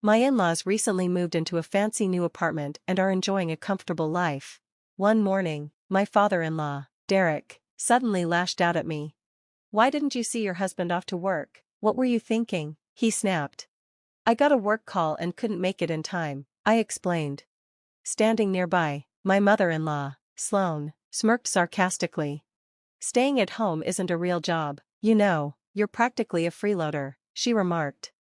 My in-laws recently moved into a fancy new apartment and are enjoying a comfortable life. One morning, my father-in-law, Derek, suddenly lashed out at me. "Why didn't you see your husband off to work? What were you thinking?" he snapped. "I got a work call and couldn't make it in time," I explained. Standing nearby, my mother-in-law, Sloan, smirked sarcastically. "Staying at home isn't a real job, you know, you're practically a freeloader," she remarked.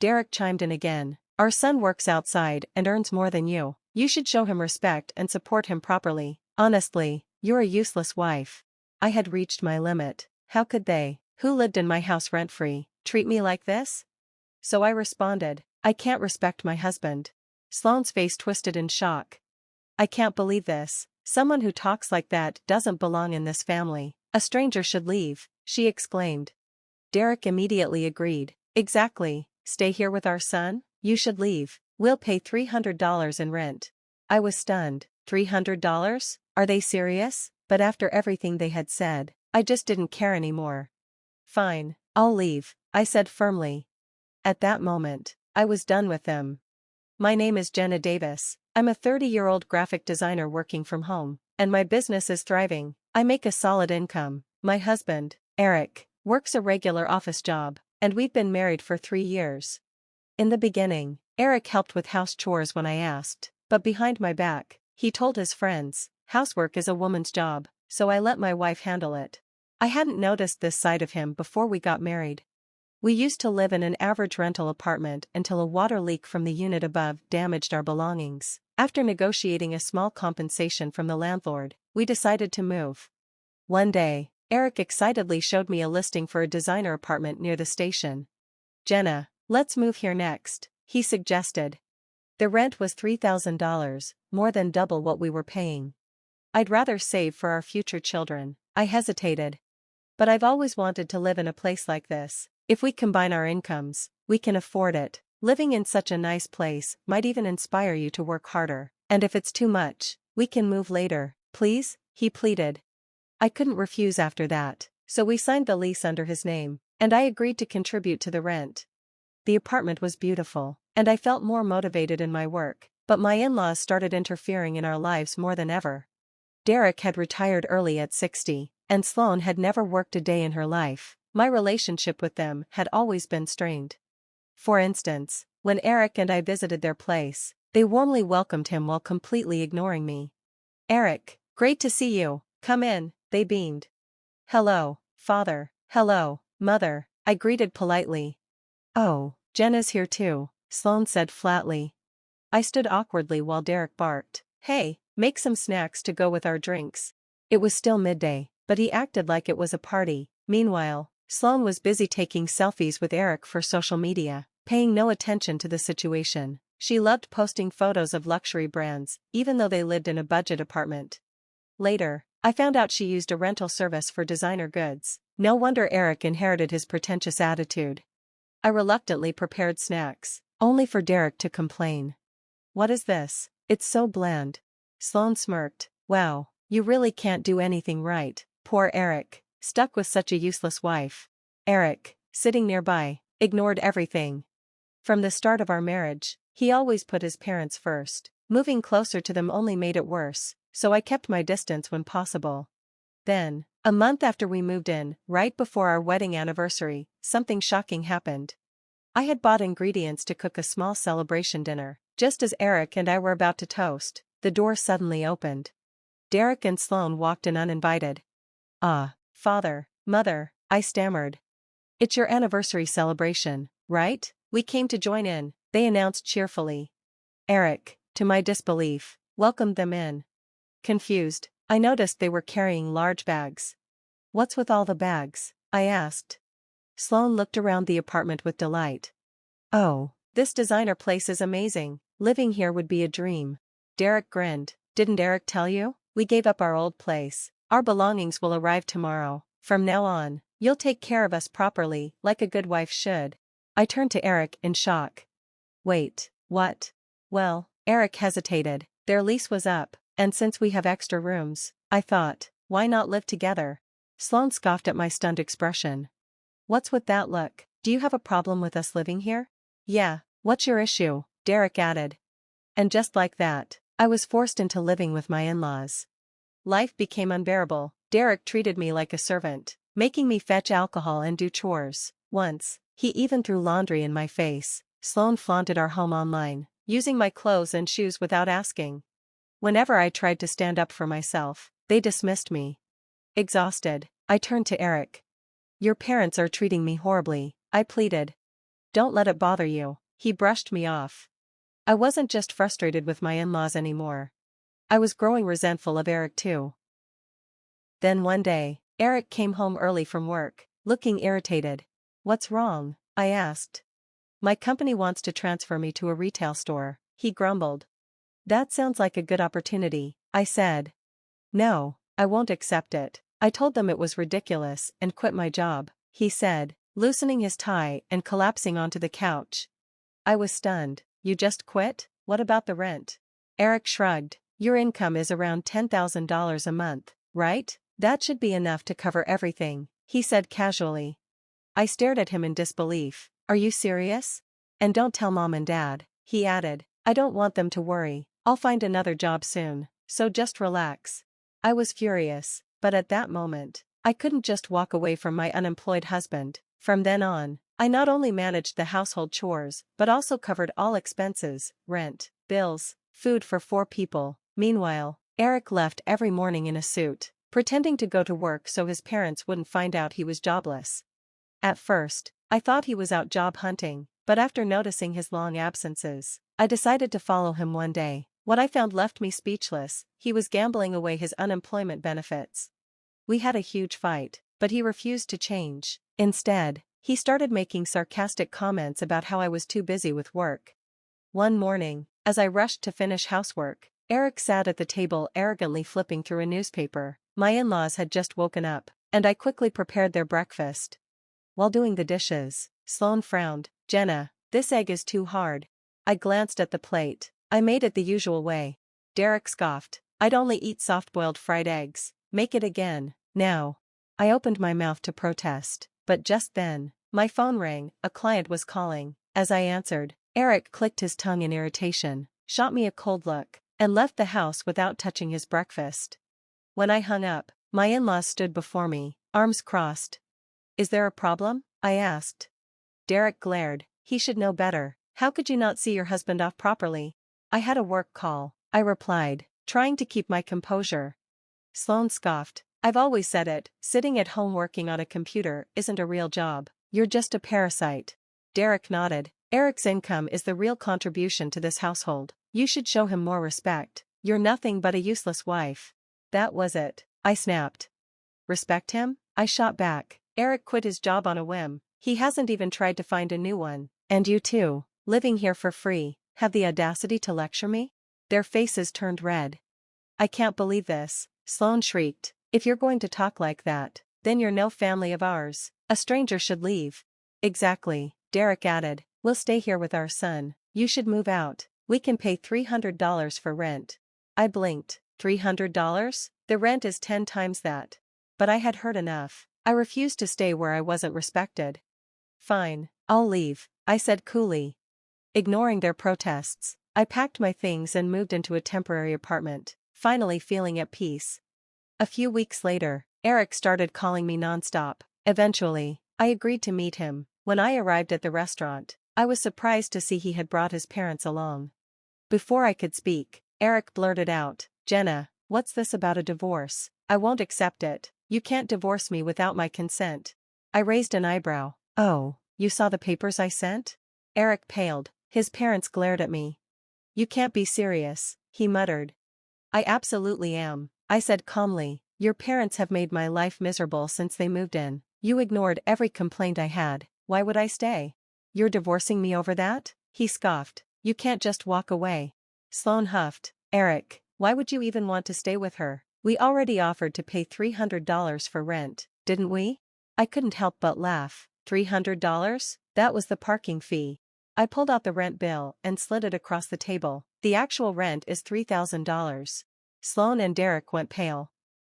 Derek chimed in again. "Our son works outside and earns more than you. You should show him respect and support him properly. Honestly, you're a useless wife." I had reached my limit. How could they, who lived in my house rent-free, treat me like this? So I responded, "I can't respect my husband." Sloane's face twisted in shock. "I can't believe this. Someone who talks like that doesn't belong in this family. A stranger should leave," she exclaimed. Derek immediately agreed. "Exactly, stay here with our son? You should leave. We'll pay $300 in rent." I was stunned. $300? Are they serious? But after everything they had said, I just didn't care anymore. "Fine, I'll leave," I said firmly. At that moment, I was done with them. "My name is Jenna Davis. I'm a 30-year-old graphic designer working from home, and my business is thriving. I make a solid income. My husband, Eric, works a regular office job, and we've been married for 3 years." In the beginning, Eric helped with house chores when I asked, but behind my back, he told his friends, "Housework is a woman's job," so I let my wife handle it. I hadn't noticed this side of him before we got married. We used to live in an average rental apartment until a water leak from the unit above damaged our belongings. After negotiating a small compensation from the landlord, we decided to move. One day, Eric excitedly showed me a listing for a designer apartment near the station. "Jenna, let's move here next," he suggested. The rent was $3,000, more than double what we were paying. "I'd rather save for our future children," I hesitated. "But I've always wanted to live in a place like this. If we combine our incomes, we can afford it. Living in such a nice place might even inspire you to work harder. And if it's too much, we can move later, please," he pleaded. I couldn't refuse after that, so we signed the lease under his name, and I agreed to contribute to the rent. The apartment was beautiful, and I felt more motivated in my work, but my in-laws started interfering in our lives more than ever. Derek had retired early at 60, and Sloan had never worked a day in her life. My relationship with them had always been strained. For instance, when Eric and I visited their place, they warmly welcomed him while completely ignoring me. "Eric, great to see you, come in," they beamed. "Hello, father, hello, mother," I greeted politely. "Oh, Jenna's here too," Sloan said flatly. I stood awkwardly while Derek barked, "Hey, make some snacks to go with our drinks." It was still midday, but he acted like it was a party. Meanwhile, Sloan was busy taking selfies with Eric for social media, paying no attention to the situation. She loved posting photos of luxury brands, even though they lived in a budget apartment. Later, I found out she used a rental service for designer goods. No wonder Eric inherited his pretentious attitude. I reluctantly prepared snacks, only for Derek to complain. "What is this? It's so bland." Sloan smirked. "Wow, you really can't do anything right. Poor Eric, stuck with such a useless wife." Eric, sitting nearby, ignored everything. From the start of our marriage, he always put his parents first. Moving closer to them only made it worse, so I kept my distance when possible. Then, a month after we moved in, right before our wedding anniversary, something shocking happened. I had bought ingredients to cook a small celebration dinner. Just as Eric and I were about to toast, the door suddenly opened. Derek and Sloan walked in uninvited. "Ah, father, mother," I stammered. "It's your anniversary celebration, right? We came to join in," they announced cheerfully. Eric, to my disbelief, welcomed them in. Confused, I noticed they were carrying large bags. "What's with all the bags?" I asked. Sloan looked around the apartment with delight. "Oh, this designer place is amazing. Living here would be a dream." Derek grinned. "Didn't Eric tell you? We gave up our old place. Our belongings will arrive tomorrow. From now on, you'll take care of us properly, like a good wife should." I turned to Eric in shock. "Wait, what?" Well, Eric hesitated. Their lease was up, and since we have extra rooms, I thought, why not live together? Sloan scoffed at my stunned expression. "What's with that look? Do you have a problem with us living here?" "Yeah, What's your issue? Derek added. And just like that, I was forced into living with my in-laws. Life became unbearable. Derek treated me like a servant, making me fetch alcohol and do chores. Once, he even threw laundry in my face. Sloan flaunted our home online, using my clothes and shoes without asking. Whenever I tried to stand up for myself, they dismissed me. Exhausted, I turned to Eric. Your parents are treating me horribly, I pleaded. Don't let it bother you. He brushed me off. I wasn't just frustrated with my in-laws anymore. I was growing resentful of Eric too. Then one day, Eric came home early from work, looking irritated. What's wrong? I asked. My company wants to transfer me to a retail store, he grumbled. That sounds like a good opportunity, I said. No, I won't accept it. I told them it was ridiculous and quit my job, he said, loosening his tie and collapsing onto the couch. I was stunned. You just quit? What about the rent? Eric shrugged. Your income is around $10,000 a month, right? That should be enough to cover everything, he said casually. I stared at him in disbelief. Are you serious? And don't tell mom and dad, he added. I don't want them to worry. I'll find another job soon, so just relax. I was furious, but at that moment, I couldn't just walk away from my unemployed husband. From then on, I not only managed the household chores but also covered all expenses, rent, bills, food for 4 people. Meanwhile, Eric left every morning in a suit, pretending to go to work so his parents wouldn't find out he was jobless. At first, I thought he was out job hunting, but after noticing his long absences, I decided to follow him one day. What I found left me speechless. He was gambling away his unemployment benefits. We had a huge fight, but he refused to change. Instead, he started making sarcastic comments about how I was too busy with work. One morning, as I rushed to finish housework, Eric sat at the table arrogantly flipping through a newspaper. My in-laws had just woken up, and I quickly prepared their breakfast. While doing the dishes, Sloan frowned. Jenna, this egg is too hard. I glanced at the plate. I made it the usual way. Derek scoffed. I'd only eat soft-boiled fried eggs. Make it again, now. I opened my mouth to protest, but just then, my phone rang. A client was calling. As I answered, Eric clicked his tongue in irritation, shot me a cold look, and left the house without touching his breakfast. When I hung up, my in-laws stood before me, arms crossed. Is there a problem? I asked. Derek glared. He should know better. How could you not see your husband off properly? I had a work call, I replied, trying to keep my composure. Sloan scoffed. I've always said it, sitting at home working on a computer isn't a real job. You're just a parasite. Derek nodded. Eric's income is the real contribution to this household. You should show him more respect. You're nothing but a useless wife. That was it, I snapped. Respect him? I shot back. Eric quit his job on a whim. He hasn't even tried to find a new one. And you too, living here for free, have the audacity to lecture me? Their faces turned red. I can't believe this, Sloan shrieked. If you're going to talk like that, then you're no family of ours. A stranger should leave. Exactly, Derek added. We'll stay here with our son. You should move out. We can pay $300 for rent. I blinked. $300? The rent is 10 times that. But I had heard enough. I refused to stay where I wasn't respected. Fine, I'll leave, I said coolly. Ignoring their protests, I packed my things and moved into a temporary apartment, finally feeling at peace. A few weeks later, Eric started calling me nonstop. Eventually, I agreed to meet him. When I arrived at the restaurant, I was surprised to see he had brought his parents along. Before I could speak, Eric blurted out, Jenna, what's this about a divorce? I won't accept it. You can't divorce me without my consent. I raised an eyebrow. Oh, you saw the papers I sent? Eric paled. His parents glared at me. You can't be serious, he muttered. I absolutely am, I said calmly. Your parents have made my life miserable since they moved in. You ignored every complaint I had. Why would I stay? You're divorcing me over that? He scoffed. You can't just walk away. Sloan huffed. Eric, why would you even want to stay with her? We already offered to pay $300 for rent, didn't we? I couldn't help but laugh. $300? That was the parking fee. I pulled out the rent bill and slid it across the table. The actual rent is $3,000. Sloan and Derek went pale.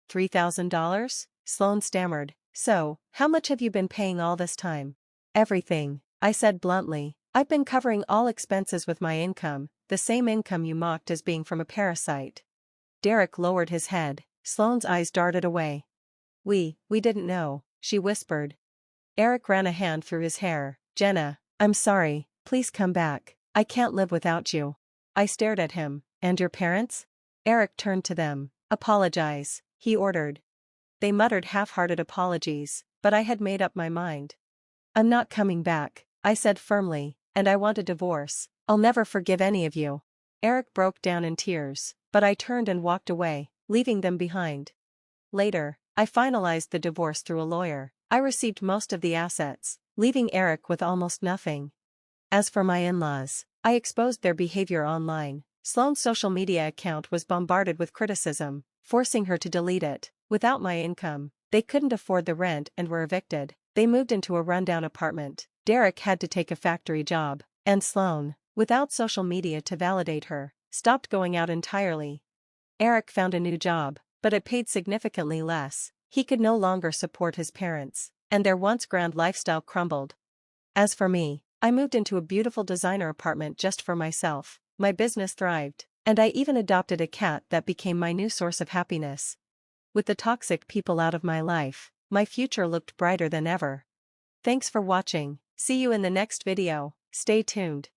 $3,000? Sloan stammered. So, how much have you been paying all this time? Everything, I said bluntly. I've been covering all expenses with my income, the same income you mocked as being from a parasite. Derek lowered his head. Sloane's eyes darted away. We didn't know, she whispered. Eric ran a hand through his hair. Jenna, I'm sorry, please come back. I can't live without you. I stared at him. And your parents? Eric turned to them. Apologize, he ordered. They muttered half-hearted apologies, but I had made up my mind. I'm not coming back, I said firmly, and I want a divorce. I'll never forgive any of you. Eric broke down in tears, but I turned and walked away, leaving them behind. Later, I finalized the divorce through a lawyer. I received most of the assets, leaving Eric with almost nothing. As for my in-laws, I exposed their behavior online. Sloane's social media account was bombarded with criticism, forcing her to delete it. Without my income, they couldn't afford the rent and were evicted. They moved into a rundown apartment. Derek had to take a factory job, and Sloan, without social media to validate her, stopped going out entirely. Eric found a new job, but it paid significantly less. He could no longer support his parents, and their once grand lifestyle crumbled. As for me, I moved into a beautiful designer apartment just for myself. My business thrived, and I even adopted a cat that became my new source of happiness. With the toxic people out of my life, my future looked brighter than ever. Thanks for watching. See you in the next video. Stay tuned.